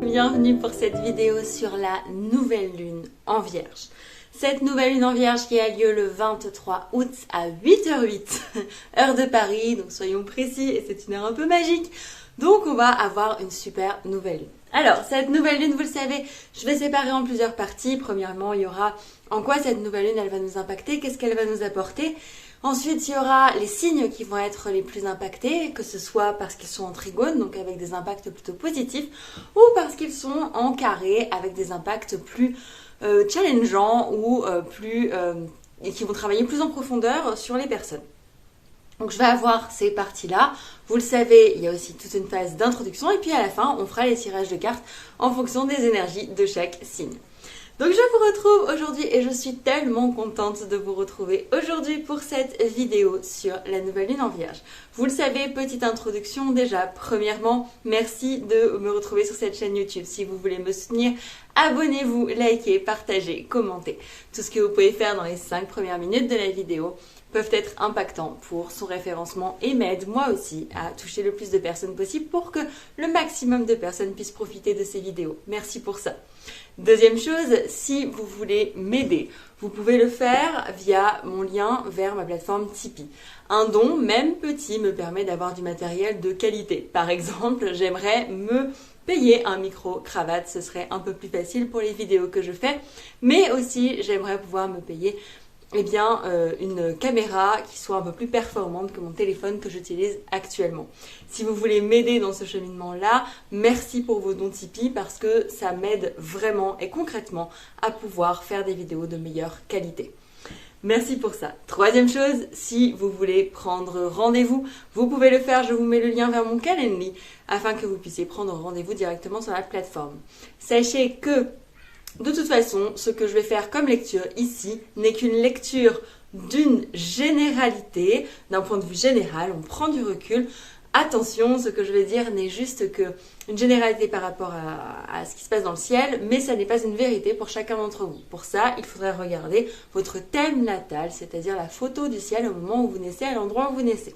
Bienvenue pour cette vidéo sur la nouvelle lune en Vierge. Cette nouvelle lune en Vierge qui a lieu le 23 août à 8h08, heure de Paris, donc soyons précis, et c'est une heure un peu magique. Donc on va avoir une super nouvelle lune. Alors, cette nouvelle lune, vous le savez, je vais séparer en plusieurs parties. Premièrement, il y aura en quoi cette nouvelle lune, elle va nous impacter, qu'est-ce qu'elle va nous apporter. Ensuite, il y aura les signes qui vont être les plus impactés, que ce soit parce qu'ils sont en trigone, donc avec des impacts plutôt positifs, ou parce qu'ils sont en carré, avec des impacts plus challengeants ou et qui vont travailler plus en profondeur sur les personnes. Donc je vais avoir ces parties-là. Vous le savez, il y a aussi toute une phase d'introduction, et puis à la fin, on fera les tirages de cartes en fonction des énergies de chaque signe. Donc je vous retrouve aujourd'hui et je suis tellement contente de vous retrouver aujourd'hui pour cette vidéo sur la nouvelle lune en Vierge. Vous le savez, petite introduction déjà. Premièrement, merci de me retrouver sur cette chaîne YouTube. Si vous voulez me soutenir, abonnez-vous, likez, partagez, commentez. Tout ce que vous pouvez faire dans les 5 premières minutes de la vidéo peuvent être impactants pour son référencement et m'aident moi aussi à toucher le plus de personnes possible pour que le maximum de personnes puissent profiter de ces vidéos. Merci pour ça. Deuxième chose, si vous voulez m'aider, vous pouvez le faire via mon lien vers ma plateforme Tipeee. Un don, même petit, me permet d'avoir du matériel de qualité. Par exemple, j'aimerais me payer un micro-cravate, ce serait un peu plus facile pour les vidéos que je fais, mais aussi j'aimerais pouvoir me payer une caméra qui soit un peu plus performante que mon téléphone que j'utilise actuellement. Si vous voulez m'aider dans ce cheminement-là, merci pour vos dons Tipeee parce que ça m'aide vraiment et concrètement à pouvoir faire des vidéos de meilleure qualité. Merci pour ça. Troisième chose, si vous voulez prendre rendez-vous, vous pouvez le faire, je vous mets le lien vers mon Calendly afin que vous puissiez prendre rendez-vous directement sur la plateforme. Sachez que de toute façon, ce que je vais faire comme lecture ici n'est qu'une lecture d'une généralité, d'un point de vue général, on prend du recul. Attention, ce que je vais dire n'est juste qu'une généralité par rapport à ce qui se passe dans le ciel, mais ça n'est pas une vérité pour chacun d'entre vous. Pour ça, il faudrait regarder votre thème natal, c'est-à-dire la photo du ciel au moment où vous naissez, à l'endroit où vous naissez.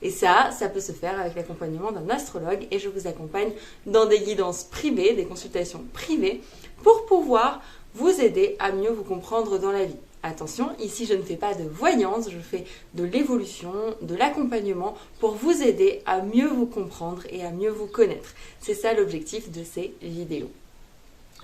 Et ça peut se faire avec l'accompagnement d'un astrologue et je vous accompagne dans des guidances privées, des consultations privées pour pouvoir vous aider à mieux vous comprendre dans la vie. Attention, ici je ne fais pas de voyance, je fais de l'évolution, de l'accompagnement pour vous aider à mieux vous comprendre et à mieux vous connaître. C'est ça l'objectif de ces vidéos.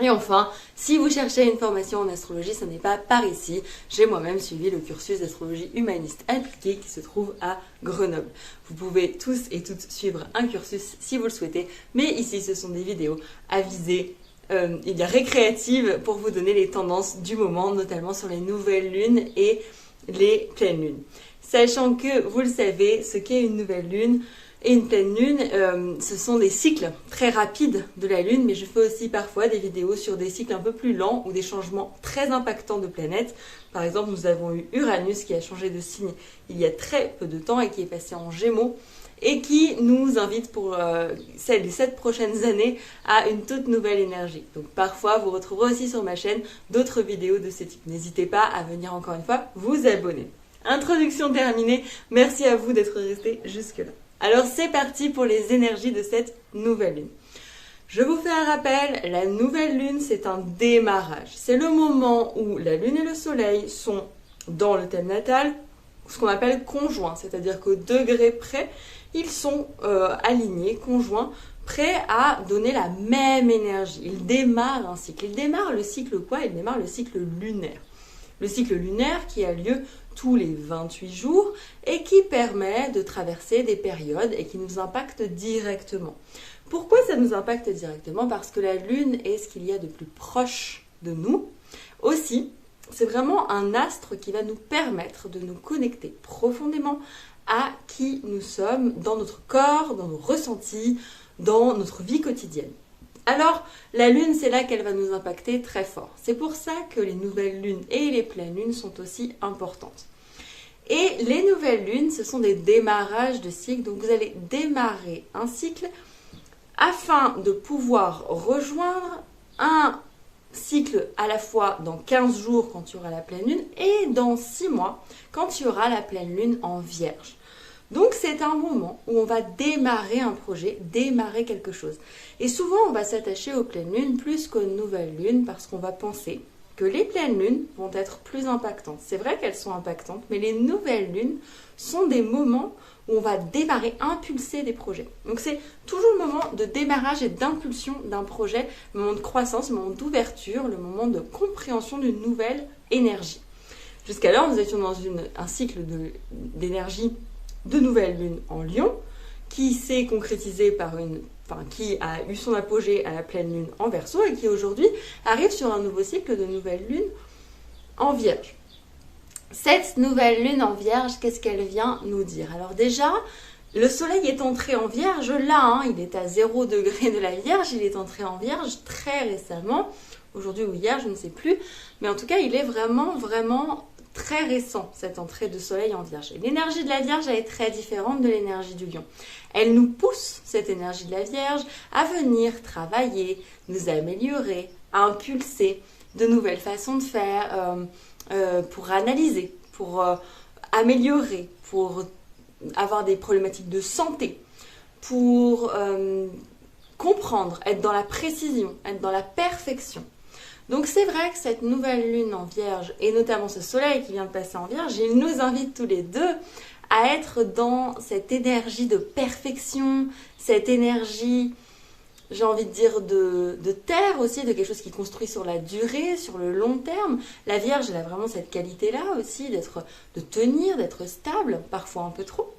Et enfin, si vous cherchez une formation en astrologie, ce n'est pas par ici. J'ai moi-même suivi le cursus d'astrologie humaniste appliquée qui se trouve à Grenoble. Vous pouvez tous et toutes suivre un cursus si vous le souhaitez, mais ici ce sont des vidéos à visée récréatives pour vous donner les tendances du moment, notamment sur les nouvelles lunes et les pleines lunes. Sachant que, vous le savez, ce qu'est une nouvelle lune et une pleine lune, ce sont des cycles très rapides de la lune, mais je fais aussi parfois des vidéos sur des cycles un peu plus lents ou des changements très impactants de planètes. Par exemple, nous avons eu Uranus qui a changé de signe il y a très peu de temps et qui est passé en Gémeaux et qui nous invite pour les 7 prochaines années à une toute nouvelle énergie. Donc parfois, vous retrouverez aussi sur ma chaîne d'autres vidéos de ce type. N'hésitez pas à venir encore une fois vous abonner. Introduction terminée, merci à vous d'être restés jusque-là. Alors c'est parti pour les énergies de cette nouvelle lune. Je vous fais un rappel, la nouvelle lune c'est un démarrage. C'est le moment où la lune et le soleil sont dans le thème natal, ce qu'on appelle conjoints, c'est-à-dire qu'au degré près, ils sont alignés, conjoints, prêts à donner la même énergie. Ils démarrent un cycle. Ils démarrent le cycle quoi? Ils démarrent le cycle lunaire. Le cycle lunaire qui a lieu tous les 28 jours et qui permet de traverser des périodes et qui nous impacte directement. Pourquoi ça nous impacte directement? Parce que la lune est ce qu'il y a de plus proche de nous. Aussi, c'est vraiment un astre qui va nous permettre de nous connecter profondément à qui nous sommes dans notre corps, dans nos ressentis, dans notre vie quotidienne. Alors, la lune, c'est là qu'elle va nous impacter très fort. C'est pour ça que les nouvelles lunes et les pleines lunes sont aussi importantes. Et les nouvelles lunes, ce sont des démarrages de cycles. Donc, vous allez démarrer un cycle afin de pouvoir rejoindre un cycle à la fois dans 15 jours quand il y aura la pleine lune et dans 6 mois quand il y aura la pleine lune en Vierge. Donc c'est un moment où on va démarrer un projet, démarrer quelque chose. Et souvent on va s'attacher aux pleines lunes plus qu'aux nouvelles lunes parce qu'on va penser que les pleines lunes vont être plus impactantes. C'est vrai qu'elles sont impactantes, mais les nouvelles lunes sont des moments où on va démarrer, impulser des projets. Donc c'est toujours le moment de démarrage et d'impulsion d'un projet, le moment de croissance, le moment d'ouverture, le moment de compréhension d'une nouvelle énergie. Jusqu'alors, nous étions dans un cycle d'énergie de nouvelle lune en Lion, qui s'est concrétisé qui a eu son apogée à la pleine lune en Verseau et qui aujourd'hui arrive sur un nouveau cycle de nouvelle lune en Vierge. Cette nouvelle lune en Vierge, qu'est-ce qu'elle vient nous dire? Alors déjà, le soleil est entré en Vierge là, il est à 0 degré de la Vierge, il est entré en Vierge très récemment, aujourd'hui ou hier, je ne sais plus, mais en tout cas, il est vraiment très récent, cette entrée de soleil en Vierge. Et l'énergie de la Vierge, elle est très différente de l'énergie du Lion. Elle nous pousse, cette énergie de la Vierge, à venir travailler, nous améliorer, à impulser de nouvelles façons de faire, pour analyser, pour améliorer, pour avoir des problématiques de santé, pour comprendre, être dans la précision, être dans la perfection. Donc c'est vrai que cette nouvelle lune en Vierge, et notamment ce soleil qui vient de passer en Vierge, il nous invite tous les deux à être dans cette énergie de perfection, cette énergie, j'ai envie de dire, de terre aussi, de quelque chose qui construit sur la durée, sur le long terme. La Vierge, elle a vraiment cette qualité-là aussi, de tenir, d'être stable, parfois un peu trop.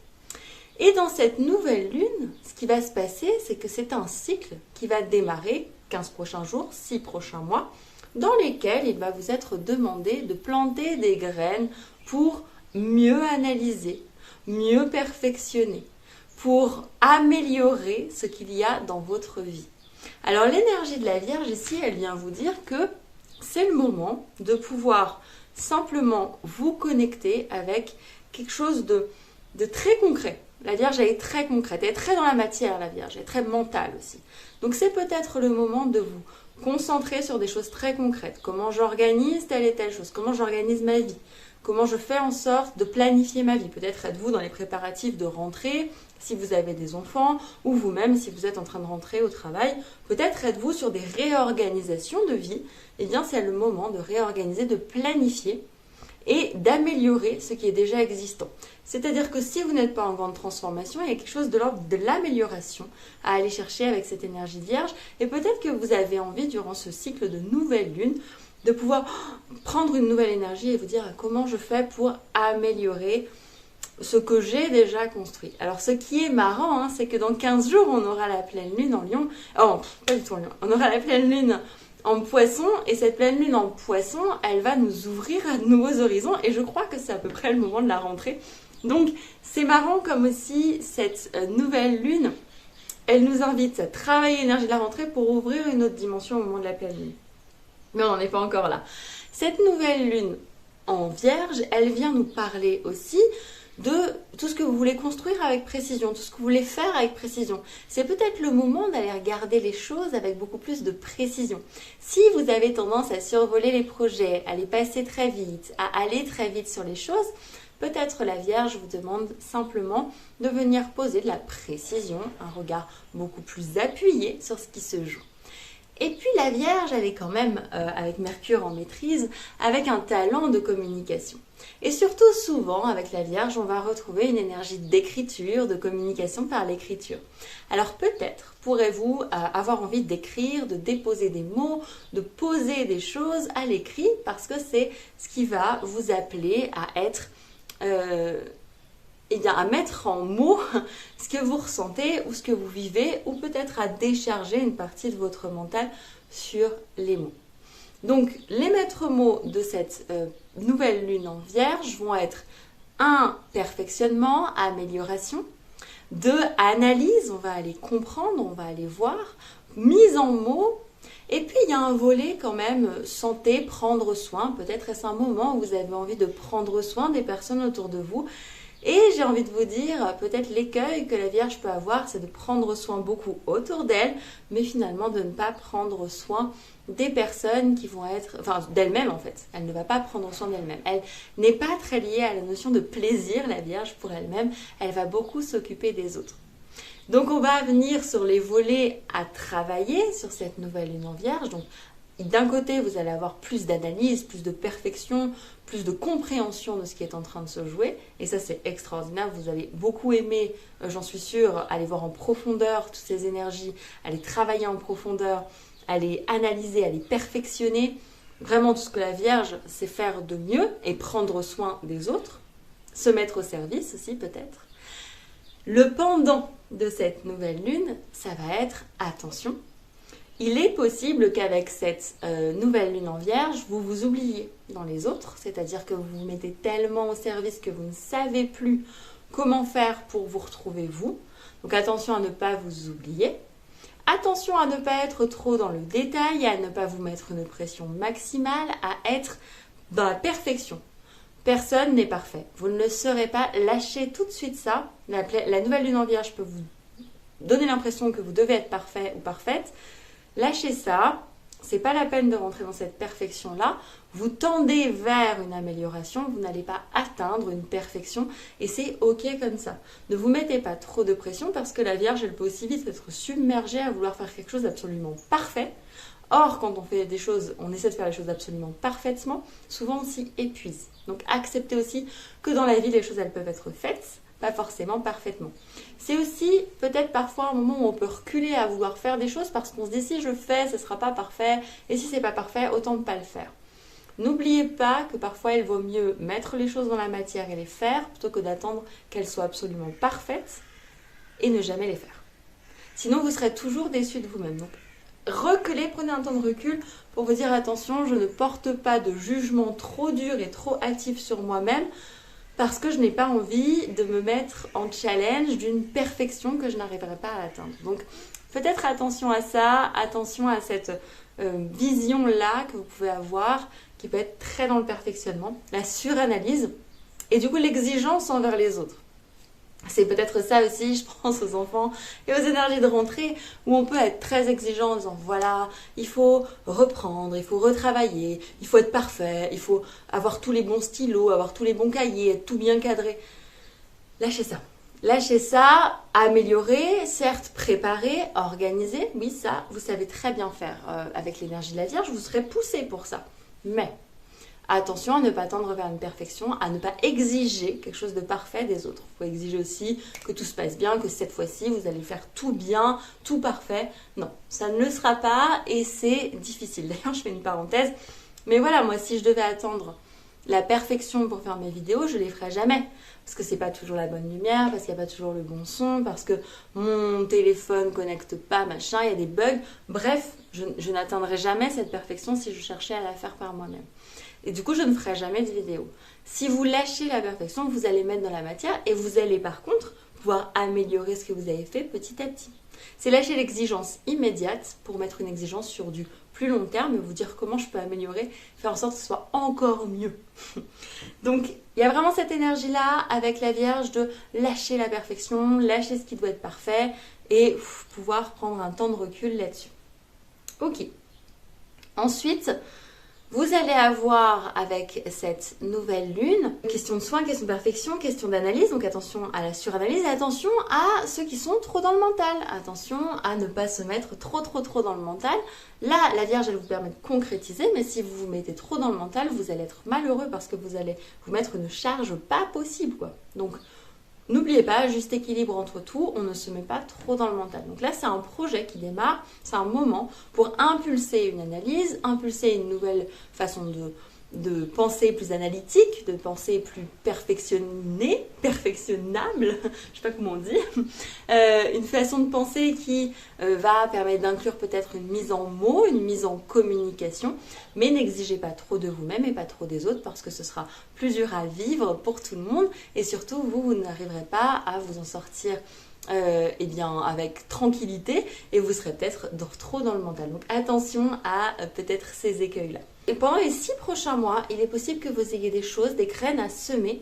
Et dans cette nouvelle lune, ce qui va se passer, c'est que c'est un cycle qui va démarrer 15 prochains jours, 6 prochains mois, dans lesquels il va vous être demandé de planter des graines pour mieux analyser, mieux perfectionner, pour améliorer ce qu'il y a dans votre vie. Alors l'énergie de la Vierge ici, elle vient vous dire que c'est le moment de pouvoir simplement vous connecter avec quelque chose de très concret. La Vierge, elle est très concrète, elle est très dans la matière, la Vierge, elle est très mentale aussi. Donc c'est peut-être le moment de vous concentrer sur des choses très concrètes. Comment j'organise telle et telle chose, comment j'organise ma vie, comment je fais en sorte de planifier ma vie. Peut-être êtes-vous dans les préparatifs de rentrée, si vous avez des enfants, ou vous-même si vous êtes en train de rentrer au travail. Peut-être êtes-vous sur des réorganisations de vie. Eh bien, c'est le moment de réorganiser, de planifier et d'améliorer ce qui est déjà existant. C'est-à-dire que si vous n'êtes pas en grande transformation, il y a quelque chose de l'ordre de l'amélioration à aller chercher avec cette énergie vierge. Et peut-être que vous avez envie, durant ce cycle de nouvelle lune, de pouvoir prendre une nouvelle énergie et vous dire comment je fais pour améliorer ce que j'ai déjà construit. Alors ce qui est marrant, c'est que dans 15 jours, on aura la pleine lune en Lion. Oh, pas du tout en Lion. On aura la pleine lune en Poisson, et cette pleine lune en Poisson, elle va nous ouvrir à de nouveaux horizons, et je crois que c'est à peu près le moment de la rentrée. Donc c'est marrant comme aussi cette nouvelle lune, elle nous invite à travailler l'énergie de la rentrée pour ouvrir une autre dimension au moment de la pleine lune. Mais on n'en est pas encore là. Cette nouvelle lune en Vierge, elle vient nous parler aussi de tout ce que vous voulez construire avec précision, tout ce que vous voulez faire avec précision. C'est peut-être le moment d'aller regarder les choses avec beaucoup plus de précision. Si vous avez tendance à survoler les projets, à les passer très vite, à aller très vite sur les choses, peut-être la Vierge vous demande simplement de venir poser de la précision, un regard beaucoup plus appuyé sur ce qui se joue. Et puis la Vierge, elle est quand même, avec Mercure en maîtrise, avec un talent de communication. Et surtout, souvent, avec la Vierge, on va retrouver une énergie d'écriture, de communication par l'écriture. Alors peut-être pourrez-vous avoir envie d'écrire, de déposer des mots, de poser des choses à l'écrit, parce que c'est ce qui va vous appeler à être... à mettre en mots ce que vous ressentez ou ce que vous vivez, ou peut-être à décharger une partie de votre mental sur les mots. Donc les maîtres mots de cette nouvelle lune en Vierge vont être 1. Perfectionnement, amélioration. 2. Analyse, on va aller comprendre, on va aller voir. Mise en mots. Et puis il y a un volet quand même santé, prendre soin. Peut-être est-ce un moment où vous avez envie de prendre soin des personnes autour de vous. Et j'ai envie de vous dire, peut-être l'écueil que la Vierge peut avoir, c'est de prendre soin beaucoup autour d'elle, mais finalement de ne pas prendre soin des personnes qui vont être, enfin d'elle-même en fait. Elle ne va pas prendre soin d'elle-même. Elle n'est pas très liée à la notion de plaisir, la Vierge, pour elle-même. Elle va beaucoup s'occuper des autres. Donc on va venir sur les volets à travailler sur cette nouvelle lune en Vierge. Donc d'un côté, vous allez avoir plus d'analyse, plus de perfection, plus de compréhension de ce qui est en train de se jouer. Et ça, c'est extraordinaire. Vous allez beaucoup aimer, j'en suis sûre, aller voir en profondeur toutes ces énergies, aller travailler en profondeur, aller analyser, aller perfectionner. Vraiment tout ce que la Vierge sait faire de mieux et prendre soin des autres. Se mettre au service aussi, peut-être. Le pendant de cette nouvelle lune, ça va être attention. Il est possible qu'avec cette nouvelle lune en Vierge, vous vous oubliez dans les autres, c'est-à-dire que vous vous mettez tellement au service que vous ne savez plus comment faire pour vous retrouver vous. Donc attention à ne pas vous oublier. Attention à ne pas être trop dans le détail, à ne pas vous mettre une pression maximale, à être dans la perfection. Personne n'est parfait. Vous ne le serez pas. Lâchez tout de suite ça. La nouvelle lune en Vierge peut vous donner l'impression que vous devez être parfait ou parfaite. Lâchez ça, c'est pas la peine de rentrer dans cette perfection-là. Vous tendez vers une amélioration, vous n'allez pas atteindre une perfection et c'est ok comme ça. Ne vous mettez pas trop de pression parce que la Vierge, elle peut aussi vite être submergée à vouloir faire quelque chose d'absolument parfait. Or, quand on fait des choses, on essaie de faire les choses absolument parfaitement, souvent on s'y épuise. Donc acceptez aussi que dans la vie, les choses, elles peuvent être faites, pas forcément parfaitement. C'est aussi peut-être parfois un moment où on peut reculer à vouloir faire des choses parce qu'on se dit si je fais, ce ne sera pas parfait, et si c'est pas parfait, autant ne pas le faire. N'oubliez pas que parfois il vaut mieux mettre les choses dans la matière et les faire plutôt que d'attendre qu'elles soient absolument parfaites et ne jamais les faire. Sinon vous serez toujours déçu de vous-même. Donc reculez, prenez un temps de recul pour vous dire attention, je ne porte pas de jugement trop dur et trop hâtif sur moi-même parce que je n'ai pas envie de me mettre en challenge d'une perfection que je n'arriverai pas à atteindre. Donc peut-être attention à ça, attention à cette vision-là que vous pouvez avoir, qui peut être très dans le perfectionnement, la suranalyse et du coup l'exigence envers les autres. C'est peut-être ça aussi, je pense aux enfants et aux énergies de rentrée où on peut être très exigeant en disant voilà, il faut reprendre, il faut retravailler, il faut être parfait, il faut avoir tous les bons stylos, avoir tous les bons cahiers, être tout bien cadré. Lâchez ça. Lâchez ça, améliorer, certes préparer, organiser, oui ça, vous savez très bien faire avec l'énergie de la Vierge, vous serez poussé pour ça. Mais attention à ne pas tendre vers une perfection, à ne pas exiger quelque chose de parfait des autres. Il faut exiger aussi que tout se passe bien, que cette fois-ci, vous allez faire tout bien, tout parfait. Non, ça ne le sera pas et c'est difficile. D'ailleurs, je fais une parenthèse. Mais voilà, moi, si je devais attendre la perfection pour faire mes vidéos, je ne les ferai jamais. Parce que c'est pas toujours la bonne lumière, parce qu'il n'y a pas toujours le bon son, parce que mon téléphone ne connecte pas, machin, il y a des bugs. Bref, je n'atteindrai jamais cette perfection si je cherchais à la faire par moi-même. Et du coup, je ne ferai jamais de vidéo. Si vous lâchez la perfection, vous allez mettre dans la matière et vous allez par contre pouvoir améliorer ce que vous avez fait petit à petit. C'est lâcher l'exigence immédiate pour mettre une exigence sur du plus long terme et vous dire comment je peux améliorer, faire en sorte que ce soit encore mieux. Donc, il y a vraiment cette énergie-là avec la Vierge de lâcher la perfection, lâcher ce qui doit être parfait et pouvoir prendre un temps de recul là-dessus. Ok. Ensuite, vous allez avoir avec cette nouvelle lune, question de soin, question de perfection, question d'analyse, donc attention à la suranalyse et attention à ceux qui sont trop dans le mental. Attention à ne pas se mettre trop dans le mental. Là, la Vierge, elle vous permet de concrétiser, mais si vous vous mettez trop dans le mental, vous allez être malheureux parce que vous allez vous mettre une charge pas possible, quoi. Donc, n'oubliez pas, juste équilibre entre tout, on ne se met pas trop dans le mental. Donc là, c'est un projet qui démarre, c'est un moment pour impulser une analyse, impulser une nouvelle façon de penser plus analytique, de penser plus perfectionnable, je sais pas comment on dit, une façon de penser qui va permettre d'inclure peut-être une mise en mots, une mise en communication, mais n'exigez pas trop de vous-même et pas trop des autres parce que ce sera plus dur à vivre pour tout le monde et surtout vous n'arriverez pas à vous en sortir avec tranquillité et vous serez peut-être trop dans le mental. Donc attention à peut-être ces écueils-là. Et pendant les 6 prochains mois, il est possible que vous ayez des choses, des graines à semer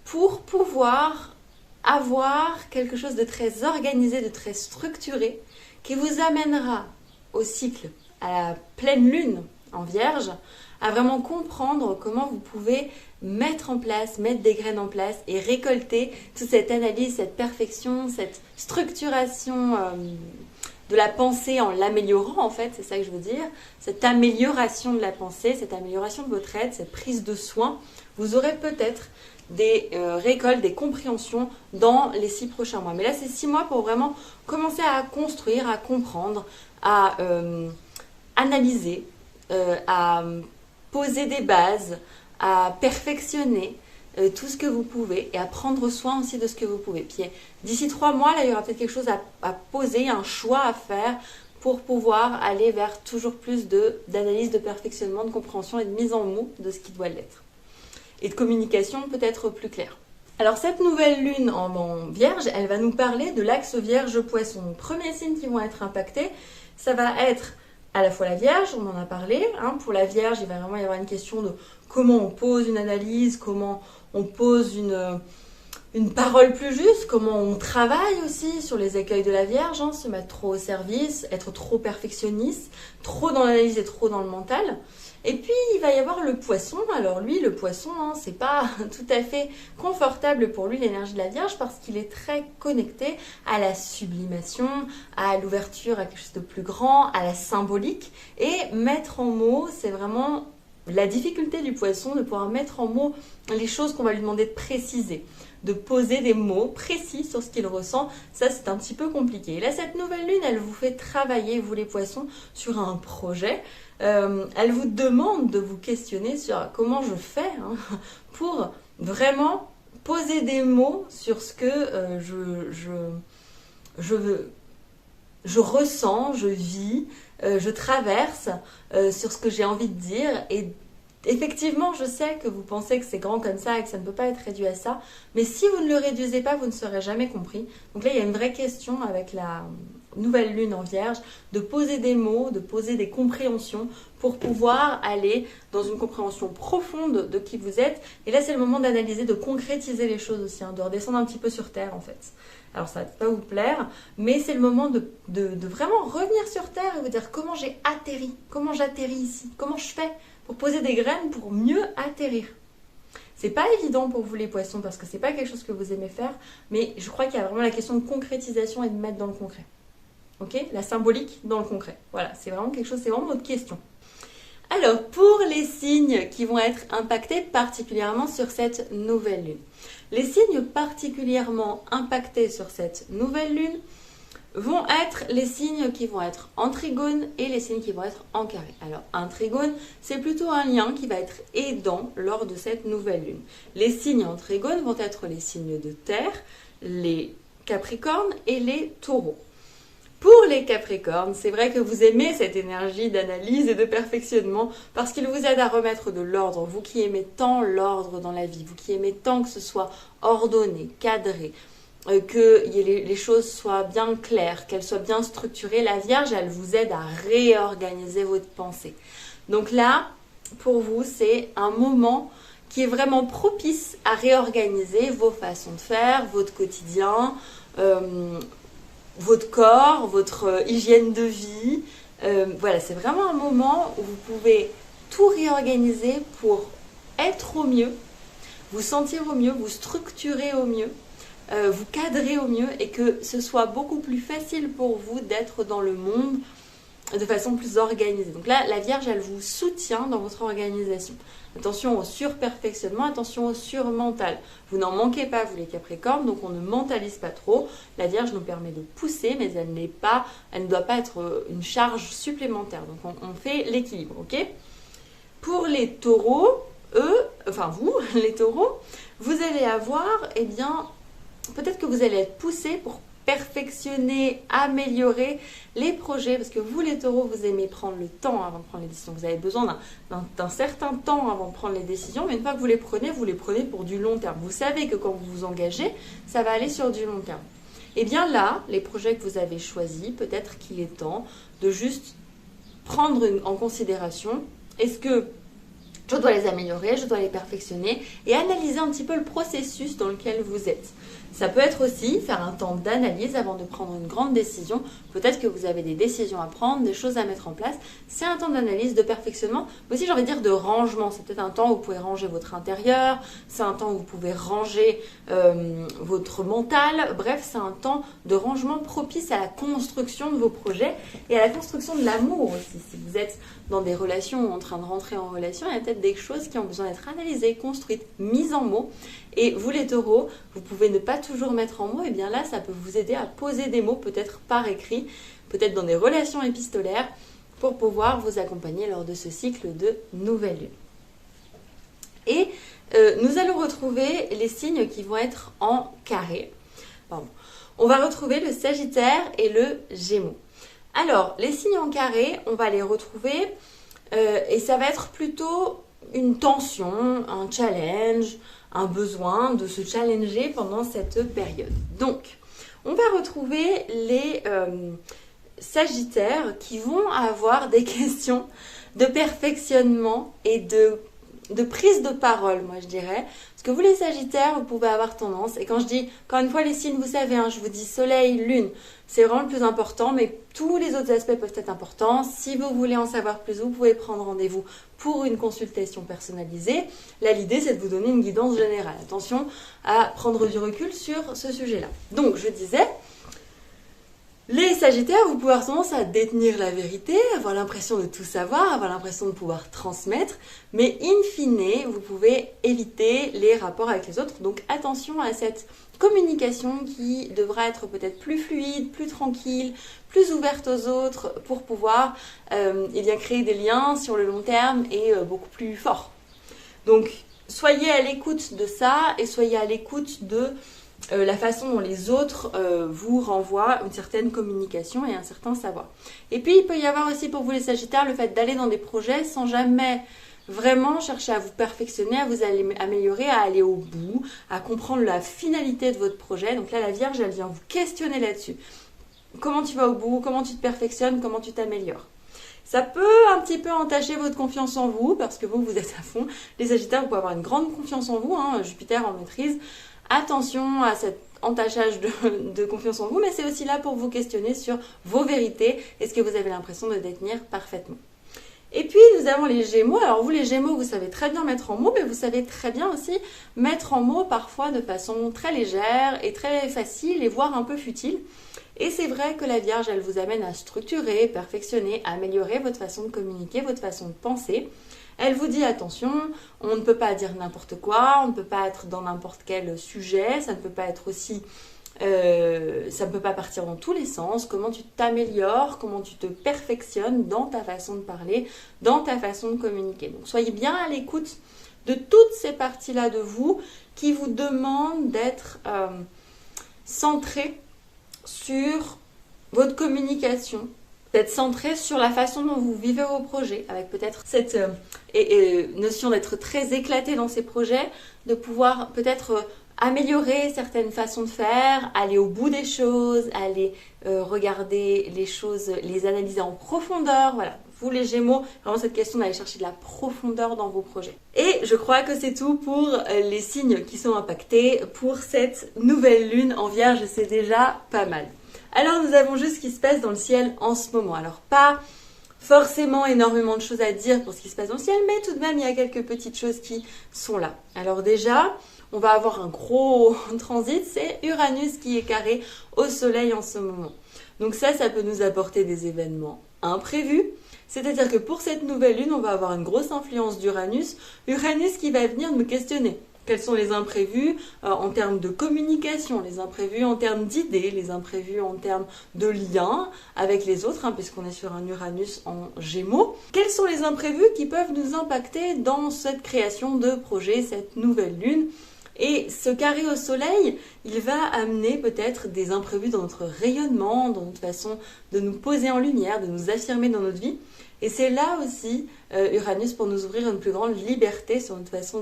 pour pouvoir avoir quelque chose de très organisé, de très structuré, qui vous amènera au cycle, à la pleine lune en Vierge, à vraiment comprendre comment vous pouvez mettre en place, mettre des graines en place et récolter toute cette analyse, cette perfection, cette structuration de la pensée en l'améliorant en fait, c'est ça que je veux dire, cette amélioration de la pensée, cette amélioration de votre être, cette prise de soin. Vous aurez peut-être des récoltes, des compréhensions dans les 6 prochains mois. Mais là, c'est 6 mois pour vraiment commencer à construire, à comprendre, à analyser, à poser des bases, à perfectionner tout ce que vous pouvez et à prendre soin aussi de ce que vous pouvez. Puis d'ici 3 mois, là, il y aura peut-être quelque chose à poser, un choix à faire pour pouvoir aller vers toujours plus d'analyse, de perfectionnement, de compréhension et de mise en mots de ce qui doit l'être. Et de communication peut-être plus claire. Alors cette nouvelle lune en Vierge, elle va nous parler de l'axe Vierge-Poisson. Donc premier signe qui vont être impactés, ça va être à la fois la Vierge, on en a parlé. Pour la Vierge, il va vraiment y avoir une question de comment on pose une analyse, comment on pose une parole plus juste, comment on travaille aussi sur les écueils de la Vierge, se mettre trop au service, être trop perfectionniste, trop dans l'analyse et trop dans le mental. Et puis, il va y avoir le Poisson. Alors lui, le Poisson, c'est pas tout à fait confortable pour lui, l'énergie de la Vierge, parce qu'il est très connecté à la sublimation, à l'ouverture à quelque chose de plus grand, à la symbolique. Et mettre en mots, c'est vraiment la difficulté du Poisson de pouvoir mettre en mots les choses qu'on va lui demander de préciser, de poser des mots précis sur ce qu'il ressent. Ça, c'est un petit peu compliqué. Et là, cette nouvelle lune, elle vous fait travailler, vous les Poissons, sur un projet. Elle vous demande de vous questionner sur comment je fais pour vraiment poser des mots sur ce que je ressens, je vis, je traverse, sur ce que j'ai envie de dire. Et effectivement, je sais que vous pensez que c'est grand comme ça et que ça ne peut pas être réduit à ça, mais si vous ne le réduisez pas, vous ne serez jamais compris. Donc là, il y a une vraie question avec la nouvelle lune en Vierge, de poser des mots, de poser des compréhensions pour pouvoir aller dans une compréhension profonde de qui vous êtes. Et là, c'est le moment d'analyser, de concrétiser les choses aussi, de redescendre un petit peu sur Terre en fait. Alors ça ne va pas vous plaire, mais c'est le moment de vraiment revenir sur Terre et vous dire comment j'ai atterri, comment j'atterris ici, comment je fais pour poser des graines pour mieux atterrir. C'est pas évident pour vous les Poissons parce que c'est pas quelque chose que vous aimez faire, mais je crois qu'il y a vraiment la question de concrétisation et de mettre dans le concret. Ok, la symbolique dans le concret. Voilà, c'est vraiment quelque chose, c'est vraiment notre question. Alors, pour les signes qui vont être impactés particulièrement sur cette nouvelle lune. Les signes particulièrement impactés sur cette nouvelle lune vont être les signes qui vont être en trigone et les signes qui vont être en carré. Alors, un trigone, c'est plutôt un lien qui va être aidant lors de cette nouvelle lune. Les signes en trigone vont être les signes de terre, les capricornes et les taureaux. Pour les Capricornes, c'est vrai que vous aimez cette énergie d'analyse et de perfectionnement parce qu'il vous aide à remettre de l'ordre. Vous qui aimez tant l'ordre dans la vie, vous qui aimez tant que ce soit ordonné, cadré, que les choses soient bien claires, qu'elles soient bien structurées, la Vierge, elle vous aide à réorganiser votre pensée. Donc là, pour vous, c'est un moment qui est vraiment propice à réorganiser vos façons de faire, votre quotidien, votre corps, votre hygiène de vie. Voilà, c'est vraiment un moment où vous pouvez tout réorganiser pour être au mieux, vous sentir au mieux, vous structurer au mieux, vous cadrer au mieux et que ce soit beaucoup plus facile pour vous d'être dans le monde de façon plus organisée. Donc là, la Vierge, elle vous soutient dans votre organisation. Attention au surperfectionnement, attention au surmental. Vous n'en manquez pas, vous les Capricornes, donc on ne mentalise pas trop. La Vierge nous permet de pousser, mais elle ne doit pas être une charge supplémentaire. Donc on fait l'équilibre, ok ? Pour les taureaux, vous, les taureaux, vous allez avoir, peut-être que vous allez être poussé pour perfectionner, améliorer les projets, parce que vous les taureaux, vous aimez prendre le temps avant de prendre les décisions. Vous avez besoin d'un certain temps avant de prendre les décisions, mais une fois que vous les prenez pour du long terme. Vous savez que quand vous vous engagez, ça va aller sur du long terme. Et bien là, les projets que vous avez choisis, peut-être qu'il est temps de juste prendre en considération, est-ce que Je dois les améliorer, je dois les perfectionner et analyser un petit peu le processus dans lequel vous êtes. Ça peut être aussi faire un temps d'analyse avant de prendre une grande décision. Peut-être que vous avez des décisions à prendre, des choses à mettre en place. C'est un temps d'analyse, de perfectionnement, mais aussi j'ai envie de dire de rangement. C'est peut-être un temps où vous pouvez ranger votre intérieur, c'est un temps où vous pouvez ranger votre mental. Bref, c'est un temps de rangement propice à la construction de vos projets et à la construction de l'amour aussi. Si vous êtes dans des relations ou en train de rentrer en relation, il y a peut-être des choses qui ont besoin d'être analysées, construites, mises en mots. Et vous les taureaux, vous pouvez ne pas toujours mettre en mots, et bien là, ça peut vous aider à poser des mots, peut-être par écrit, peut-être dans des relations épistolaires, pour pouvoir vous accompagner lors de ce cycle de nouvelle lune. Et nous allons retrouver les signes qui vont être en carré. Pardon. On va retrouver le Sagittaire et le Gémeaux. Alors, les signes en carré, on va les retrouver et ça va être plutôt une tension, un challenge, un besoin de se challenger pendant cette période. Donc, on va retrouver les Sagittaires qui vont avoir des questions de perfectionnement et de prise de parole, moi je dirais. Parce que vous les Sagittaires, vous pouvez avoir tendance, et quand je dis, encore une fois les signes, vous savez, je vous dis soleil, lune, c'est vraiment le plus important, mais tous les autres aspects peuvent être importants. Si vous voulez en savoir plus, vous pouvez prendre rendez-vous pour une consultation personnalisée. Là, l'idée, c'est de vous donner une guidance générale. Attention à prendre du recul sur ce sujet-là. Donc, je disais, les Sagittaires, vous pouvez avoir tendance à détenir la vérité, avoir l'impression de tout savoir, avoir l'impression de pouvoir transmettre, mais in fine, vous pouvez éviter les rapports avec les autres. Donc attention à cette communication qui devra être peut-être plus fluide, plus tranquille, plus ouverte aux autres pour pouvoir créer des liens sur le long terme et beaucoup plus forts. Donc soyez à l'écoute de ça et soyez à l'écoute de la façon dont les autres vous renvoient une certaine communication et un certain savoir. Et puis, il peut y avoir aussi pour vous les Sagittaires le fait d'aller dans des projets sans jamais vraiment chercher à vous perfectionner, à vous améliorer, à aller au bout, à comprendre la finalité de votre projet. Donc là, la Vierge, elle vient vous questionner là-dessus. Comment tu vas au bout? Comment tu te perfectionnes? Comment tu t'améliores? Ça peut un petit peu entacher votre confiance en vous parce que vous êtes à fond. Les Sagittaires, vous pouvez avoir une grande confiance en vous, Jupiter en maîtrise. Attention à cet entachage de confiance en vous, mais c'est aussi là pour vous questionner sur vos vérités et ce que vous avez l'impression de détenir parfaitement. Et puis, nous avons les Gémeaux. Alors vous, les Gémeaux, vous savez très bien mettre en mots, mais vous savez très bien aussi mettre en mots parfois de façon très légère et très facile et voire un peu futile. Et c'est vrai que la Vierge, elle vous amène à structurer, perfectionner, améliorer votre façon de communiquer, votre façon de penser. Elle vous dit attention, on ne peut pas dire n'importe quoi, on ne peut pas être dans n'importe quel sujet, ça ne peut pas être aussi, ça ne peut pas partir dans tous les sens. Comment tu t'améliores, comment tu te perfectionnes dans ta façon de parler, dans ta façon de communiquer. Donc soyez bien à l'écoute de toutes ces parties-là de vous qui vous demandent d'être centré sur votre communication, d'être centré sur la façon dont vous vivez vos projets, avec peut-être cette notion d'être très éclaté dans ces projets, de pouvoir peut-être améliorer certaines façons de faire, aller au bout des choses, aller regarder les choses, les analyser en profondeur. Voilà, vous les Gémeaux, vraiment cette question d'aller chercher de la profondeur dans vos projets. Et je crois que c'est tout pour les signes qui sont impactés pour cette nouvelle lune en Vierge, c'est déjà pas mal. Alors nous avons juste ce qui se passe dans le ciel en ce moment. Alors pas forcément énormément de choses à dire pour ce qui se passe dans le ciel, mais tout de même il y a quelques petites choses qui sont là. Alors déjà, on va avoir un gros transit, c'est Uranus qui est carré au soleil en ce moment. Donc ça peut nous apporter des événements imprévus. C'est-à-dire que pour cette nouvelle lune, on va avoir une grosse influence d'Uranus. Uranus qui va venir nous questionner. Quels sont les imprévus en termes de communication, les imprévus en termes d'idées, les imprévus en termes de liens avec les autres, puisqu'on est sur un Uranus en Gémeaux. Quels sont les imprévus qui peuvent nous impacter dans cette création de projet, cette nouvelle lune? Et ce carré au soleil, il va amener peut-être des imprévus dans notre rayonnement, dans notre façon de nous poser en lumière, de nous affirmer dans notre vie. Et c'est là aussi Uranus pour nous ouvrir une plus grande liberté sur notre façon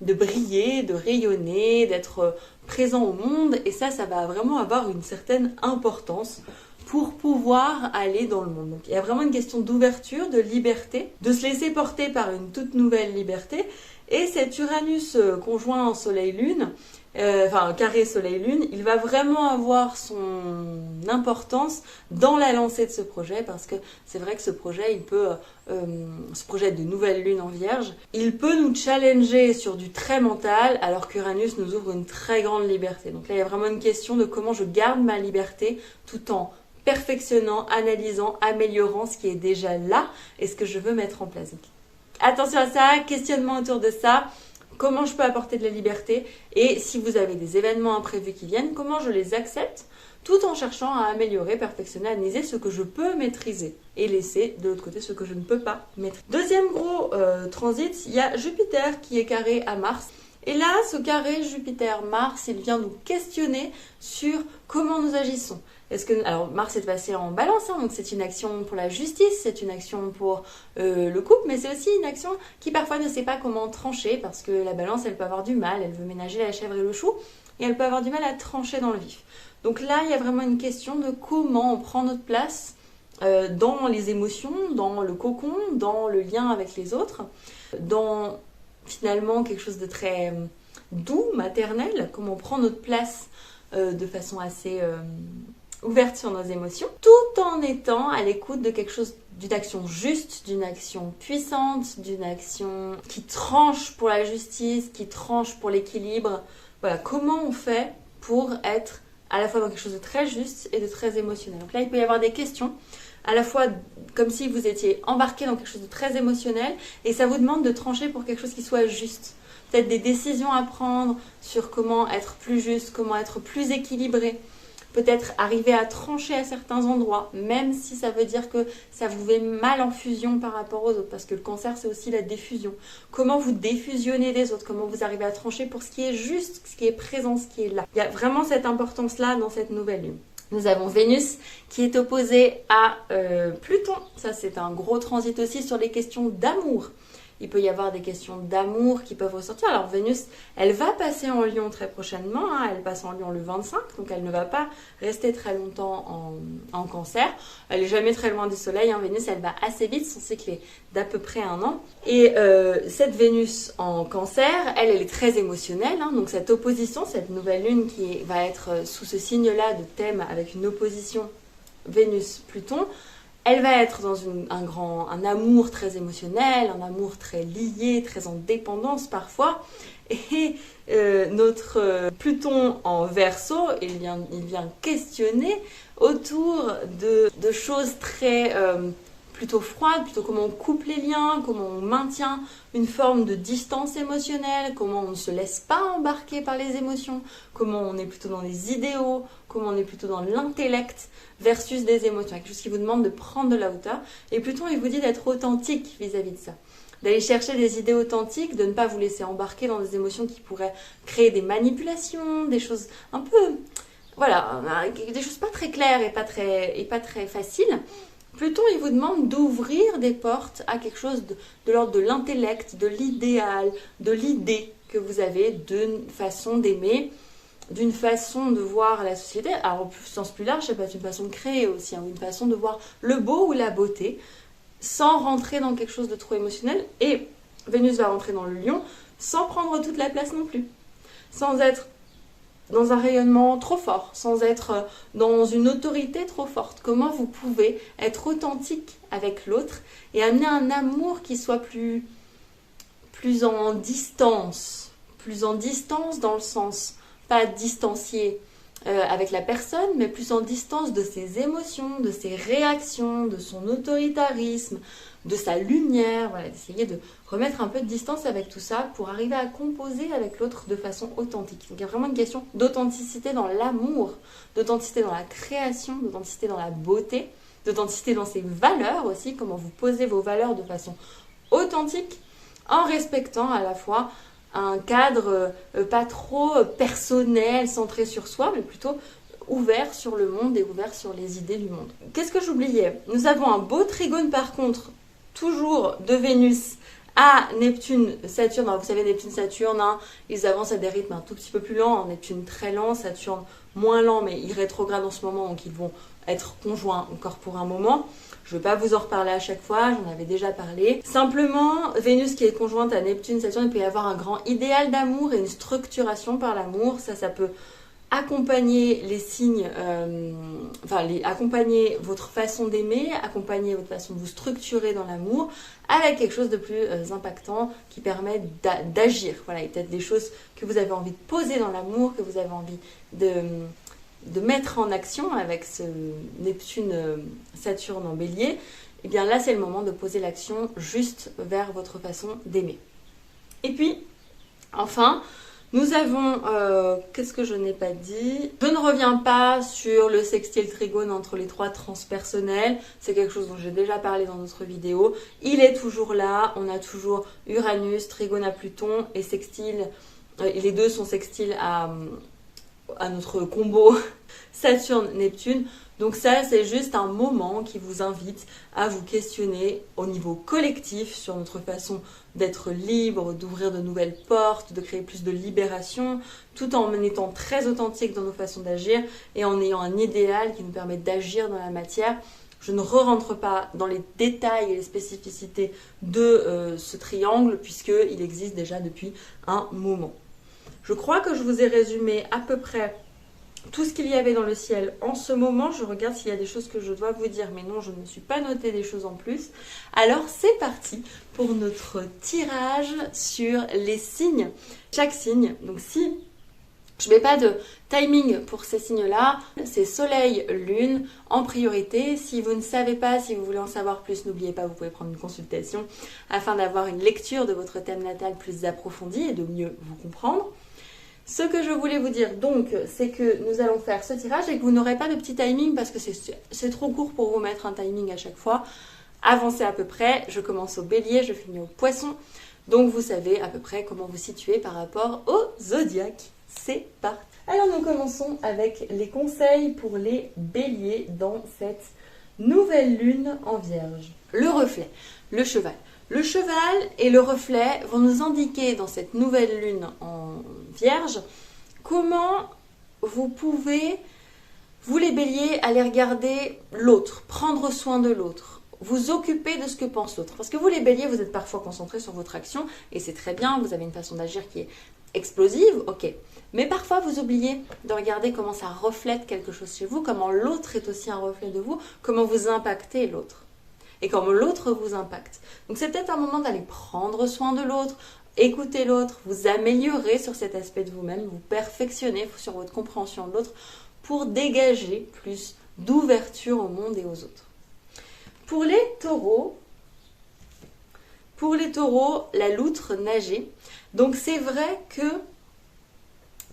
de briller, de rayonner, d'être présent au monde. Et ça va vraiment avoir une certaine importance pour pouvoir aller dans le monde. Donc il y a vraiment une question d'ouverture, de liberté, de se laisser porter par une toute nouvelle liberté. Et cet Uranus conjoint en Soleil-Lune, carré Soleil-Lune, il va vraiment avoir son importance dans la lancée de ce projet, parce que c'est vrai que ce projet, ce projet de nouvelle lune en Vierge, il peut nous challenger sur du très mental, alors qu'Uranus nous ouvre une très grande liberté. Donc là, il y a vraiment une question de comment je garde ma liberté tout en perfectionnant, analysant, améliorant ce qui est déjà là et ce que je veux mettre en place. Donc, attention à ça, questionnement autour de ça. Comment je peux apporter de la liberté, et si vous avez des événements imprévus qui viennent, comment je les accepte tout en cherchant à améliorer, perfectionner, analyser ce que je peux maîtriser et laisser de l'autre côté ce que je ne peux pas maîtriser. Deuxième gros transit, il y a Jupiter qui est carré à Mars. Et là, ce carré Jupiter-Mars, il vient nous questionner sur comment nous agissons. Alors Mars est passé en Balance, donc c'est une action pour la justice, c'est une action pour le couple, mais c'est aussi une action qui parfois ne sait pas comment trancher, parce que la Balance, elle peut avoir du mal, elle veut ménager la chèvre et le chou, et elle peut avoir du mal à trancher dans le vif. Donc là, il y a vraiment une question de comment on prend notre place dans les émotions, dans le cocon, dans le lien avec les autres, dans finalement quelque chose de très doux, maternel, comment on prend notre place de façon assez ouverte sur nos émotions, tout en étant à l'écoute de quelque chose, d'une action juste, d'une action puissante, d'une action qui tranche pour la justice, qui tranche pour l'équilibre. Voilà, comment on fait pour être à la fois dans quelque chose de très juste et de très émotionnel. Donc là, il peut y avoir des questions, à la fois comme si vous étiez embarqué dans quelque chose de très émotionnel, et ça vous demande de trancher pour quelque chose qui soit juste. Peut-être des décisions à prendre sur comment être plus juste, comment être plus équilibré. Peut-être arriver à trancher à certains endroits, même si ça veut dire que ça vous met mal en fusion par rapport aux autres, parce que le cancer, c'est aussi la diffusion. Comment vous défusionnez des autres, comment vous arrivez à trancher pour ce qui est juste, ce qui est présent, ce qui est là. Il y a vraiment cette importance-là dans cette nouvelle lune. Nous avons Vénus qui est opposée à Pluton. Ça, c'est un gros transit aussi sur les questions d'amour. Il peut y avoir des questions d'amour qui peuvent ressortir. Alors Vénus, elle va passer en Lion très prochainement, elle passe en Lion le 25, donc elle ne va pas rester très longtemps en Cancer. Elle n'est jamais très loin du Soleil, Vénus, elle va assez vite, son cycle est d'à peu près 1 an. Et cette Vénus en Cancer, elle est très émotionnelle, donc cette opposition, cette nouvelle lune qui va être sous ce signe-là de thème avec une opposition Vénus-Pluton, elle va être dans un amour très émotionnel, un amour très lié, très en dépendance parfois. Et notre Pluton en Verseau, il vient questionner autour de choses très plutôt froides, plutôt comment on coupe les liens, comment on maintient une forme de distance émotionnelle, comment on ne se laisse pas embarquer par les émotions, comment on est plutôt dans les idéaux, comment on est plutôt dans l'intellect versus des émotions, quelque chose qui vous demande de prendre de la hauteur. Et Pluton, il vous dit d'être authentique vis-à-vis de ça, d'aller chercher des idées authentiques, de ne pas vous laisser embarquer dans des émotions qui pourraient créer des manipulations, des choses un peu, voilà, des choses pas très claires et pas très faciles. Pluton, il vous demande d'ouvrir des portes à quelque chose de l'ordre de l'intellect, de l'idéal, de l'idée que vous avez d'une façon d'aimer, d'une façon de voir la société. Alors, au sens plus large, ça peut être une façon de créer aussi, une façon de voir le beau ou la beauté, sans rentrer dans quelque chose de trop émotionnel. Et Vénus va rentrer dans le Lion sans prendre toute la place non plus, sans être dans un rayonnement trop fort, sans être dans une autorité trop forte. Comment vous pouvez être authentique avec l'autre et amener un amour qui soit plus en distance dans le sens, pas distancié avec la personne, mais plus en distance de ses émotions, de ses réactions, de son autoritarisme, de sa lumière, voilà, d'essayer de remettre un peu de distance avec tout ça pour arriver à composer avec l'autre de façon authentique. Donc il y a vraiment une question d'authenticité dans l'amour, d'authenticité dans la création, d'authenticité dans la beauté, d'authenticité dans ses valeurs aussi, comment vous posez vos valeurs de façon authentique en respectant à la fois un cadre pas trop personnel, centré sur soi, mais plutôt ouvert sur le monde et ouvert sur les idées du monde. Qu'est-ce que j'oubliais ? Nous avons un beau trigone par contre, toujours de Vénus à Neptune-Saturne. Alors vous savez, Neptune-Saturne, ils avancent à des rythmes un tout petit peu plus lents. Neptune très lent, Saturne moins lent, mais il rétrograde en ce moment, donc ils vont être conjoint encore pour un moment. Je ne vais pas vous en reparler à chaque fois, j'en avais déjà parlé. Simplement, Vénus qui est conjointe à Neptune, Saturne, il peut y avoir un grand idéal d'amour et une structuration par l'amour. Ça peut accompagner les signes, accompagner votre façon d'aimer, accompagner votre façon de vous structurer dans l'amour avec quelque chose de plus impactant qui permet d'agir. Voilà, il y a peut-être des choses que vous avez envie de poser dans l'amour, que vous avez envie de mettre en action avec ce Neptune-Saturne en bélier. Et bien là, c'est le moment de poser l'action juste vers votre façon d'aimer. Et puis, enfin, nous avons, qu'est-ce que je n'ai pas dit? Je ne reviens pas sur le sextile trigone entre les trois transpersonnels. C'est quelque chose dont j'ai déjà parlé dans notre vidéo. Il est toujours là. On a toujours Uranus, trigone à Pluton et sextile. Les deux sont sextiles à notre combo Saturne-Neptune. Donc ça, c'est juste un moment qui vous invite à vous questionner au niveau collectif sur notre façon d'être libre, d'ouvrir de nouvelles portes, de créer plus de libération, tout en étant très authentique dans nos façons d'agir et en ayant un idéal qui nous permet d'agir dans la matière. Je ne rentre pas dans les détails et les spécificités de ce triangle puisqu'il existe déjà depuis un moment. Je crois que je vous ai résumé à peu près tout ce qu'il y avait dans le ciel en ce moment. Je regarde s'il y a des choses que je dois vous dire, mais non, je ne me suis pas noté des choses en plus. Alors c'est parti pour notre tirage sur les signes. Chaque signe, donc si je ne mets pas de timing pour ces signes-là, c'est Soleil, Lune en priorité. Si vous ne savez pas, si vous voulez en savoir plus, n'oubliez pas, vous pouvez prendre une consultation afin d'avoir une lecture de votre thème natal plus approfondie et de mieux vous comprendre. Ce que je voulais vous dire donc, c'est que nous allons faire ce tirage et que vous n'aurez pas de petit timing parce que c'est trop court pour vous mettre un timing à chaque fois. Avancez à peu près, je commence au bélier, je finis au poisson. Donc vous savez à peu près comment vous situer par rapport au zodiaque. C'est parti. Alors nous commençons avec les conseils pour les béliers dans cette nouvelle lune en vierge. Le reflet, le cheval. Le cheval et le reflet vont nous indiquer dans cette nouvelle lune en vierge comment vous pouvez, vous les béliers, aller regarder l'autre, prendre soin de l'autre, vous occuper de ce que pense l'autre. Parce que vous les béliers, vous êtes parfois concentrés sur votre action et c'est très bien, vous avez une façon d'agir qui est explosive, ok. Mais parfois vous oubliez de regarder comment ça reflète quelque chose chez vous, comment l'autre est aussi un reflet de vous, comment vous impactez l'autre. Et comme l'autre vous impacte. Donc c'est peut-être un moment d'aller prendre soin de l'autre, écouter l'autre, vous améliorer sur cet aspect de vous-même, vous perfectionner sur votre compréhension de l'autre pour dégager plus d'ouverture au monde et aux autres. Pour les taureaux, la loutre nager. Donc c'est vrai que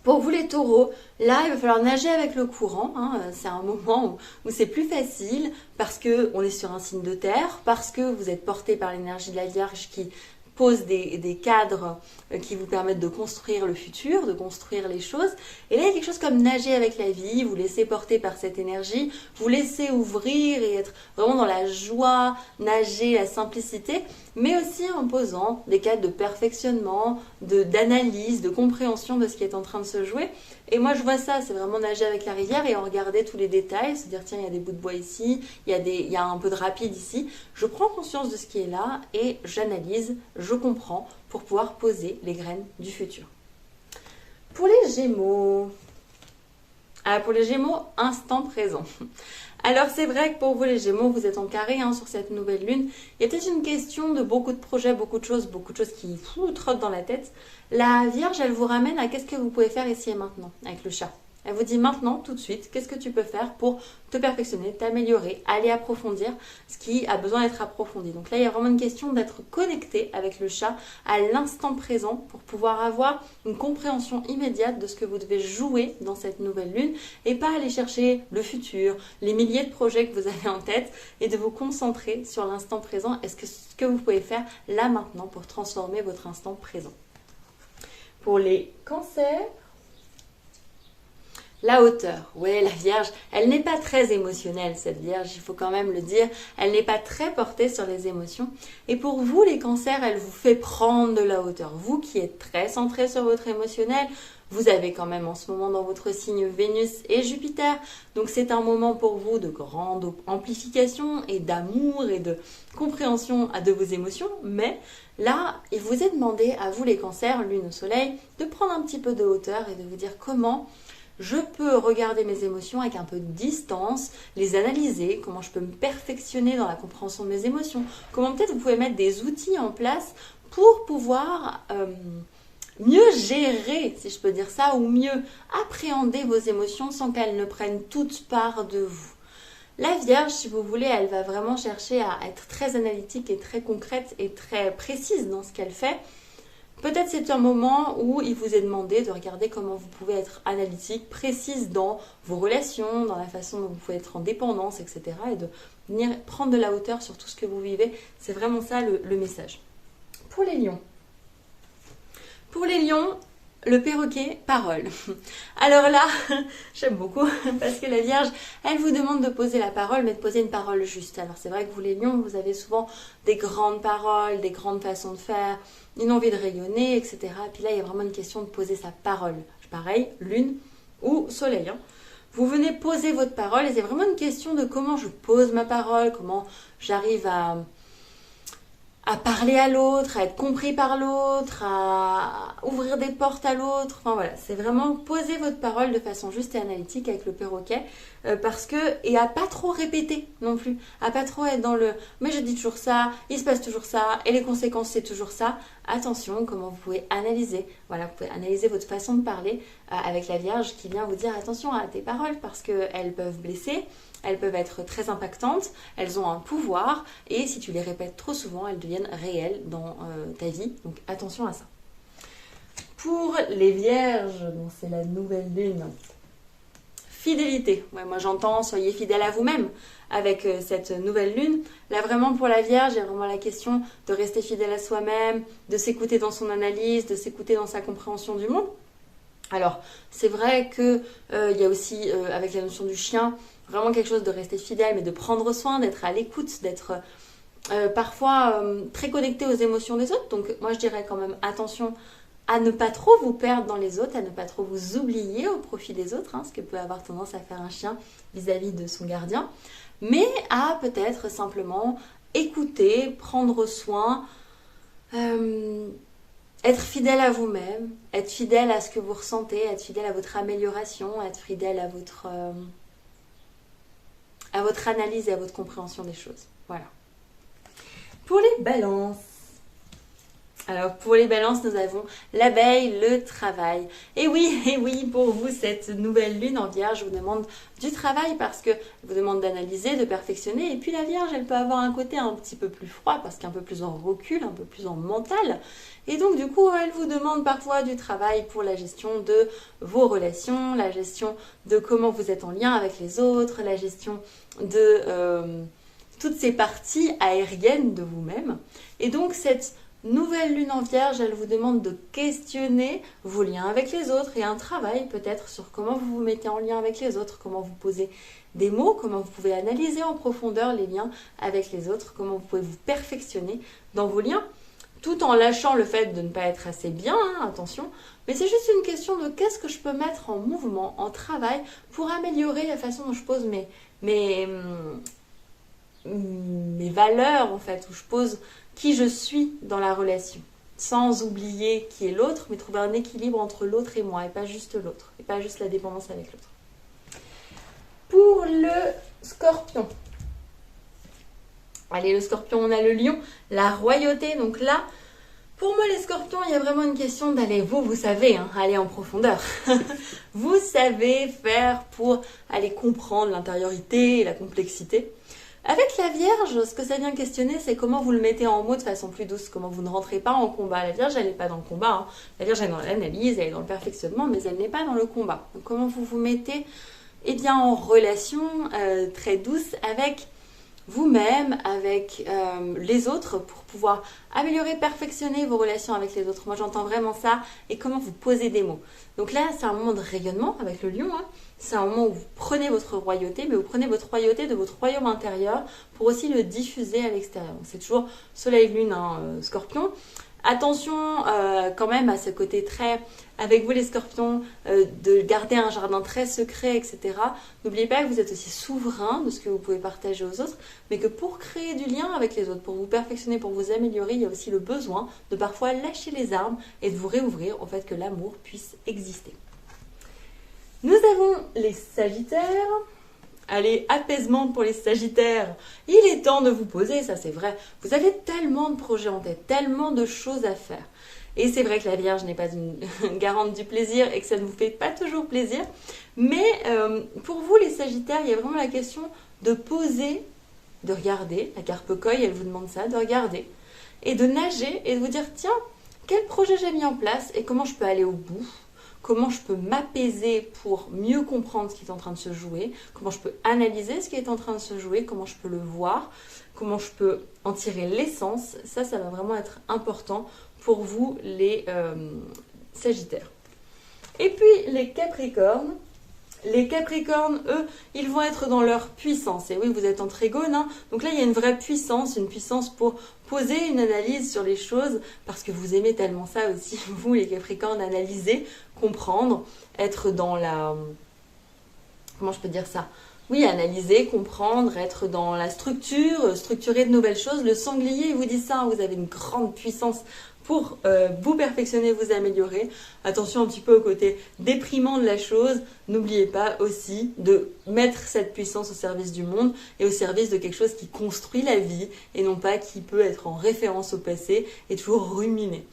pour vous les taureaux, là il va falloir nager avec le courant, c'est un moment où c'est plus facile parce qu'on est sur un signe de terre, parce que vous êtes porté par l'énergie de la Vierge qui pose des cadres qui vous permettent de construire le futur, de construire les choses. Et là il y a quelque chose comme nager avec la vie, vous laissez porter par cette énergie, vous laissez ouvrir et être vraiment dans la joie, nager, la simplicité, mais aussi en posant des cadres de perfectionnement, d'analyse, de compréhension de ce qui est en train de se jouer. Et moi je vois ça, c'est vraiment nager avec la rivière et en regarder tous les détails, se dire tiens il y a des bouts de bois ici, il y a un peu de rapide ici. Je prends conscience de ce qui est là et j'analyse, je comprends pour pouvoir poser les graines du futur. Pour les Gémeaux, instant présent. Alors c'est vrai que pour vous les Gémeaux, vous êtes en carré sur cette nouvelle lune. Il y a peut-être une question de beaucoup de projets, beaucoup de choses qui trottent dans la tête. La Vierge, elle vous ramène à qu'est-ce que vous pouvez faire ici et maintenant avec le chat. Elle vous dit maintenant, tout de suite, qu'est-ce que tu peux faire pour te perfectionner, t'améliorer, aller approfondir ce qui a besoin d'être approfondi. Donc là, il y a vraiment une question d'être connecté avec le chat à l'instant présent pour pouvoir avoir une compréhension immédiate de ce que vous devez jouer dans cette nouvelle lune et pas aller chercher le futur, les milliers de projets que vous avez en tête et de vous concentrer sur l'instant présent et ce que vous pouvez faire là maintenant pour transformer votre instant présent. Pour les cancers, La hauteur, ouais, la Vierge, elle n'est pas très émotionnelle, cette Vierge, il faut quand même le dire. Elle n'est pas très portée sur les émotions. Et pour vous, les cancers, elle vous fait prendre de la hauteur. Vous qui êtes très centré sur votre émotionnel, vous avez quand même en ce moment dans votre signe Vénus et Jupiter. Donc c'est un moment pour vous de grande amplification et d'amour et de compréhension de vos émotions. Mais là, il vous est demandé à vous, les cancers, lune au soleil, de prendre un petit peu de hauteur et de vous dire comment je peux regarder mes émotions avec un peu de distance, les analyser, comment je peux me perfectionner dans la compréhension de mes émotions, comment peut-être vous pouvez mettre des outils en place pour pouvoir mieux gérer, si je peux dire ça, ou mieux appréhender vos émotions sans qu'elles ne prennent toute part de vous. La Vierge, si vous voulez, elle va vraiment chercher à être très analytique et très concrète et très précise dans ce qu'elle fait. Peut-être c'est un moment où il vous est demandé de regarder comment vous pouvez être analytique, précise dans vos relations, dans la façon dont vous pouvez être en dépendance, etc. Et de venir prendre de la hauteur sur tout ce que vous vivez. C'est vraiment ça le message. Pour les lions. Pour les lions, le perroquet, parole. Alors là, j'aime beaucoup parce que la Vierge, elle vous demande de poser la parole, mais de poser une parole juste. Alors c'est vrai que vous les lions, vous avez souvent des grandes paroles, des grandes façons de faire, une envie de rayonner, etc. Et puis là, il y a vraiment une question de poser sa parole. Pareil, lune ou soleil. Hein. Vous venez poser votre parole et c'est vraiment une question de comment je pose ma parole, comment j'arrive à parler à l'autre, à être compris par l'autre, à ouvrir des portes à l'autre. Enfin voilà, c'est vraiment poser votre parole de façon juste et analytique avec le perroquet et à pas trop répéter non plus, à pas trop être dans le mais je dis toujours ça, il se passe toujours ça et les conséquences c'est toujours ça. Attention, comment vous pouvez analyser. Voilà, vous pouvez analyser votre façon de parler avec la Vierge qui vient vous dire attention à tes paroles parce qu'elles peuvent blesser. Elles peuvent être très impactantes, elles ont un pouvoir et si tu les répètes trop souvent, elles deviennent réelles dans ta vie. Donc attention à ça. Pour les vierges, donc c'est la nouvelle lune. Fidélité. Ouais, moi j'entends, soyez fidèles à vous-même avec cette nouvelle lune. Là vraiment pour la Vierge, il y a vraiment la question de rester fidèle à soi-même, de s'écouter dans son analyse, de s'écouter dans sa compréhension du monde. Alors c'est vrai qu'il y a aussi avec la notion du chien, vraiment quelque chose de rester fidèle, mais de prendre soin, d'être à l'écoute, d'être parfois très connecté aux émotions des autres. Donc moi je dirais quand même attention à ne pas trop vous perdre dans les autres, à ne pas trop vous oublier au profit des autres, hein, ce que peut avoir tendance à faire un chien vis-à-vis de son gardien, mais à peut-être simplement écouter, prendre soin, être fidèle à vous-même, être fidèle à ce que vous ressentez, être fidèle à votre amélioration, être fidèle à votre analyse et à votre compréhension des choses. Voilà. Pour les balances. Alors pour les balances, nous avons l'abeille, le travail. Et oui, pour vous, cette nouvelle lune en Vierge vous demande du travail parce que vous demande d'analyser, de perfectionner. Et puis la Vierge, elle peut avoir un côté un petit peu plus froid parce qu'un peu plus en recul, un peu plus en mental. Et donc du coup, elle vous demande parfois du travail pour la gestion de vos relations, la gestion de comment vous êtes en lien avec les autres, la gestion de toutes ces parties aériennes de vous-même. Et donc cette nouvelle lune en Vierge, elle vous demande de questionner vos liens avec les autres et un travail peut-être sur comment vous vous mettez en lien avec les autres, comment vous posez des mots, comment vous pouvez analyser en profondeur les liens avec les autres, comment vous pouvez vous perfectionner dans vos liens, tout en lâchant le fait de ne pas être assez bien, hein, attention, mais c'est juste une question de qu'est-ce que je peux mettre en mouvement, en travail, pour améliorer la façon dont je pose mes valeurs en fait, où je pose qui je suis dans la relation, sans oublier qui est l'autre, mais trouver un équilibre entre l'autre et moi, et pas juste l'autre, et pas juste la dépendance avec l'autre. Pour le scorpion. Allez, le scorpion, on a le lion, la royauté, donc là, pour moi les scorpions, il y a vraiment une question d'aller, vous savez, hein, aller en profondeur. Vous savez faire pour aller comprendre l'intériorité et la complexité. Avec la Vierge, ce que ça vient questionner, c'est comment vous le mettez en mots de façon plus douce, comment vous ne rentrez pas en combat. La Vierge, elle n'est pas dans le combat. Hein. La Vierge, elle est dans l'analyse, elle est dans le perfectionnement, mais elle n'est pas dans le combat. Donc, comment vous vous mettez en relation très douce avec vous-même, avec les autres, pour pouvoir améliorer, perfectionner vos relations avec les autres. Moi, j'entends vraiment ça. Et comment vous posez des mots. Donc là, c'est un moment de rayonnement avec le lion. Hein. C'est un moment où vous prenez votre royauté, mais vous prenez votre royauté de votre royaume intérieur pour aussi le diffuser à l'extérieur. Donc c'est toujours soleil, lune, hein, scorpion. Attention quand même à ce côté très, avec vous les scorpions, de garder un jardin très secret, etc. N'oubliez pas que vous êtes aussi souverain de ce que vous pouvez partager aux autres, mais que pour créer du lien avec les autres, pour vous perfectionner, pour vous améliorer, il y a aussi le besoin de parfois lâcher les armes et de vous réouvrir au fait que l'amour puisse exister. Nous avons les Sagittaires. Allez, apaisement pour les Sagittaires. Il est temps de vous poser, ça c'est vrai. Vous avez tellement de projets en tête, tellement de choses à faire. Et c'est vrai que la Vierge n'est pas une garante du plaisir et que ça ne vous fait pas toujours plaisir. Mais pour vous les Sagittaires, il y a vraiment la question de poser, de regarder. La Carpe-Coï, elle vous demande ça, de regarder. Et de nager et de vous dire, tiens, quel projet j'ai mis en place et comment je peux aller au bout. Comment je peux m'apaiser pour mieux comprendre ce qui est en train de se jouer, comment je peux analyser ce qui est en train de se jouer, comment je peux le voir, comment je peux en tirer l'essence. Ça va vraiment être important pour vous les Sagittaires. Et puis les Capricornes. Les Capricornes, eux, ils vont être dans leur puissance. Et oui, vous êtes en trigone, hein. Donc là, il y a une vraie puissance, une puissance pour poser une analyse sur les choses, parce que vous aimez tellement ça aussi, vous, les Capricornes, analyser, comprendre, être dans la... Comment je peux dire ça ? Oui, analyser, comprendre, être dans la structure, structurer de nouvelles choses. Le Sanglier, il vous dit ça, hein, vous avez une grande puissance pour vous perfectionner, vous améliorer. Attention un petit peu au côté déprimant de la chose. N'oubliez pas aussi de mettre cette puissance au service du monde et au service de quelque chose qui construit la vie et non pas qui peut être en référence au passé et toujours ruminer.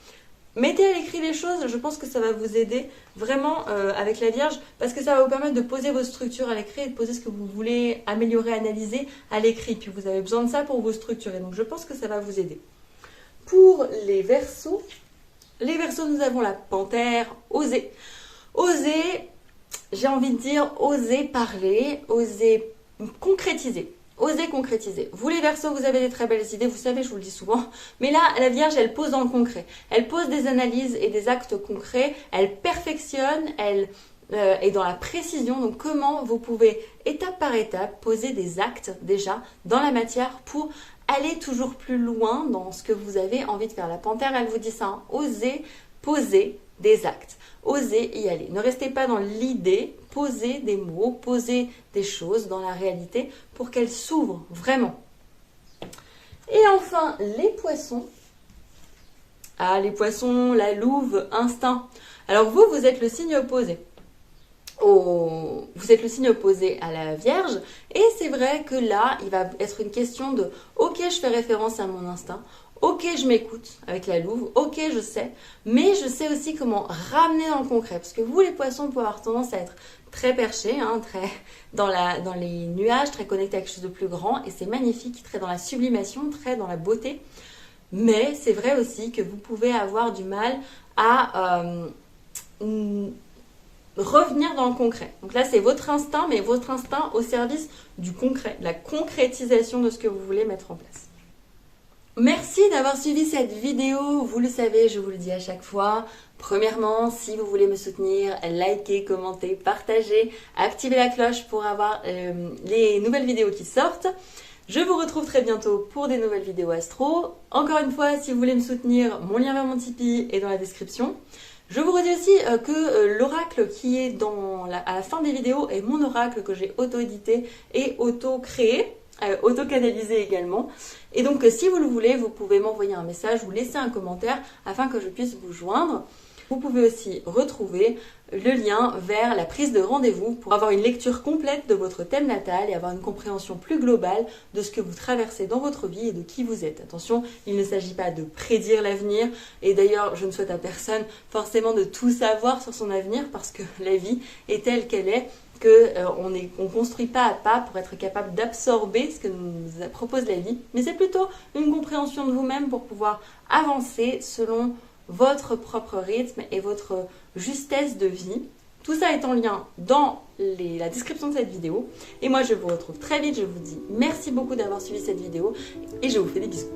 Mettez à l'écrit les choses, je pense que ça va vous aider vraiment avec la Vierge parce que ça va vous permettre de poser vos structures à l'écrit et de poser ce que vous voulez améliorer, analyser à l'écrit. Puis vous avez besoin de ça pour vous structurer. Donc je pense que ça va vous aider. Pour les Verseaux, nous avons la Panthère, oser. Oser, j'ai envie de dire, oser parler, oser concrétiser. Osez concrétiser. Vous les Verseaux, vous avez des très belles idées, vous savez, je vous le dis souvent. Mais là, la Vierge, elle pose dans le concret. Elle pose des analyses et des actes concrets. Elle perfectionne, elle est dans la précision. Donc, comment vous pouvez, étape par étape, poser des actes déjà dans la matière pour aller toujours plus loin dans ce que vous avez envie de faire. La Panthère, elle vous dit ça. Hein. Osez poser des actes. Osez y aller. Ne restez pas dans l'idée. Posez des mots, posez des choses dans la réalité pour qu'elles s'ouvrent vraiment. Et enfin, les poissons. Ah, les poissons, la louve, instinct. Alors vous êtes le signe opposé. Vous êtes le signe opposé à la Vierge et c'est vrai que là, il va être une question de « Ok, je fais référence à mon instinct. Ok, je m'écoute avec la louve. Ok, je sais. Mais je sais aussi comment ramener dans le concret. Parce que vous, les poissons, vous pouvez avoir tendance à être très perchés, hein, très dans les nuages, très connectés à quelque chose de plus grand. Et c'est magnifique, très dans la sublimation, très dans la beauté. Mais c'est vrai aussi que vous pouvez avoir du mal à revenir dans le concret. Donc là, c'est votre instinct, mais votre instinct au service du concret, de la concrétisation de ce que vous voulez mettre en place. Merci d'avoir suivi cette vidéo. Vous le savez, je vous le dis à chaque fois. Premièrement, si vous voulez me soutenir, likez, commentez, partagez, activez la cloche pour avoir les nouvelles vidéos qui sortent. Je vous retrouve très bientôt pour des nouvelles vidéos astro. Encore une fois, si vous voulez me soutenir, mon lien vers mon Tipeee est dans la description. Je vous redis aussi que l'oracle qui est à la fin des vidéos est mon oracle que j'ai auto-édité et auto-créé. Auto-canalisé également. Et donc, si vous le voulez, vous pouvez m'envoyer un message ou laisser un commentaire afin que je puisse vous joindre. Vous pouvez aussi retrouver le lien vers la prise de rendez-vous pour avoir une lecture complète de votre thème natal et avoir une compréhension plus globale de ce que vous traversez dans votre vie et de qui vous êtes. Attention, il ne s'agit pas de prédire l'avenir et d'ailleurs, je ne souhaite à personne forcément de tout savoir sur son avenir parce que la vie est telle qu'elle est. Qu'on construit pas à pas pour être capable d'absorber ce que nous propose la vie, mais c'est plutôt une compréhension de vous-même pour pouvoir avancer selon votre propre rythme et votre justesse de vie, Tout ça est en lien dans la description de cette vidéo. Et moi, je vous retrouve très vite. Je vous dis merci beaucoup d'avoir suivi cette vidéo et je vous fais des bisous.